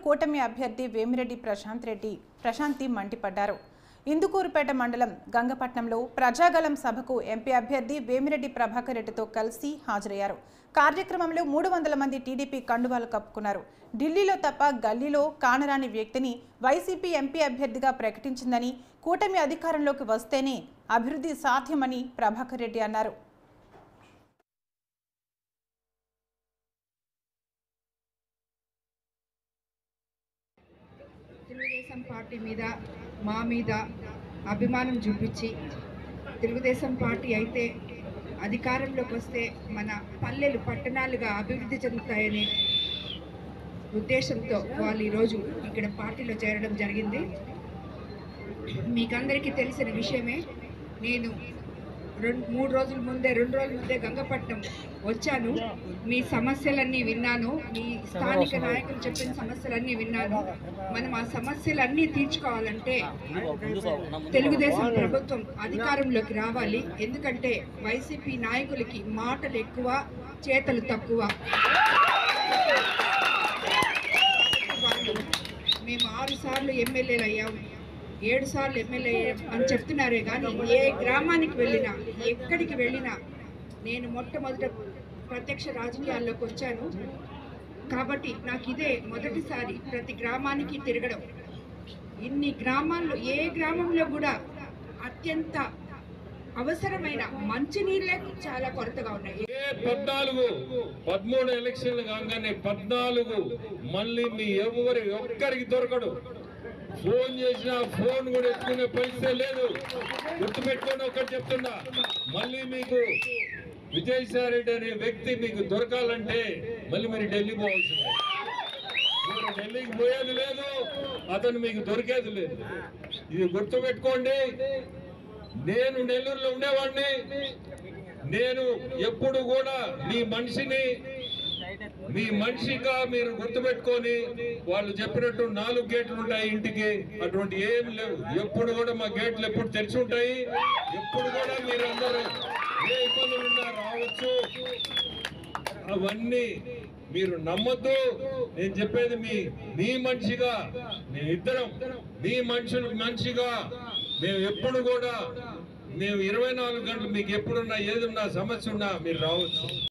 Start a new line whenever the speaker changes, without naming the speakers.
కూటమి అభ్యర్థి వేమిరెడ్డి ప్రశాంతి మండిపడ్డారు. ఇందుకూరుపేట మండలం గంగపట్నంలో ప్రజాగలం సభకు ఎంపీ అభ్యర్థి వేమిరెడ్డి ప్రభాకర్ రెడ్డితో కలిసి హాజరయ్యారు. కార్యక్రమంలో 300 మంది టీడీపీ కండువాలు కప్పుకున్నారు. ఢిల్లీలో తప్ప గల్లీలో కానరాని వ్యక్తిని వైసీపీ ఎంపీ అభ్యర్థిగా ప్రకటించిందని, కూటమి అధికారంలోకి వస్తేనే అభివృద్ధి సాధ్యమని ప్రభాకర్ రెడ్డి అన్నారు.
తెలుగుదేశం పార్టీ మీద మా మీద అభిమానం చూపించి తెలుగుదేశం పార్టీ అయితే అధికారంలోకి వస్తే మన పల్లెలు పట్టణాలుగా అభివృద్ధి చెందుతాయనే ఉద్దేశంతో వాళ్ళు ఈరోజు ఇక్కడ పార్టీలో చేరడం జరిగింది. మీకందరికీ తెలిసిన విషయమే. నేను 2 రోజుల ముందే గంగపట్నం వచ్చాను. మీ సమస్యలన్నీ విన్నాను. మీ స్థానిక నాయకులు చెప్పిన సమస్యలన్నీ విన్నాను. మనం ఆ సమస్యలన్నీ తీర్చుకోవాలంటే తెలుగుదేశం ప్రభుత్వం అధికారంలోకి రావాలి. ఎందుకంటే వైసీపీ నాయకులకి మాటలు ఎక్కువ, చేతలు తక్కువ. మేము 6 సార్లు ఎమ్మెల్యేలు అయ్యాం, 7 సార్లు ఎమ్మెల్యే అని చెప్తున్నారే కానీ ఏ గ్రామానికి వెళ్ళినా, ఎక్కడికి వెళ్ళినా నేను మొట్టమొదట ప్రత్యక్ష రాజకీయాల్లోకి వచ్చాను. కాబట్టి నాకు ఇదే మొదటిసారి ప్రతి గ్రామానికి తిరగడం. ఇన్ని గ్రామాల్లో ఏ గ్రామంలో కూడా అత్యంత అవసరమైన మంచినీళ్ళే చాలా కొరతగా ఉన్నాయి.
13 ఎలక్షన్లు కాగానే 14 మళ్ళీ మీ ఒక్కరికి దొరకడు. ఫోన్ చేసినా ఫోన్ కూడా ఎత్తుకునే పరిస్థితి లేదు. గుర్తుపెట్టుకొని ఒకటి చెప్తున్నా, మళ్ళీ మీకు విజయసాయి రెడ్డి అనే వ్యక్తి మీకు దొరకాలంటే మళ్ళీ మీరు ఢిల్లీ పోవాల్సిందే. మీరు ఢిల్లీకి పోయేది లేదు, అతను మీకు దొరికేది లేదు. ఇది గుర్తుపెట్టుకోండి. నేను నెల్లూరులో ఉండేవాడిని. నేను ఎప్పుడు కూడా మీ మనిషిగా మీరు గుర్తుపెట్టుకొని, వాళ్ళు చెప్పినట్టు 4 గేట్లు ఉంటాయి ఇంటికి, అటువంటి ఏం లేవు. ఎప్పుడు కూడా మా గేట్లు ఎప్పుడు తెరిచి ఉంటాయి. ఎప్పుడు కూడా మీరు అందరూ ఏ ఇబ్బందులు ఉన్నా రావచ్చు. అవన్నీ మీరు నమ్మొద్దు. నేను చెప్పేది మీ మనిషిగా, మేమిద్దరం మీ మనిషిగా మేము ఎప్పుడు కూడా 24 గంటలు మీకు ఎప్పుడున్నా ఏదున్నా సమస్య ఉన్నా మీరు రావచ్చు.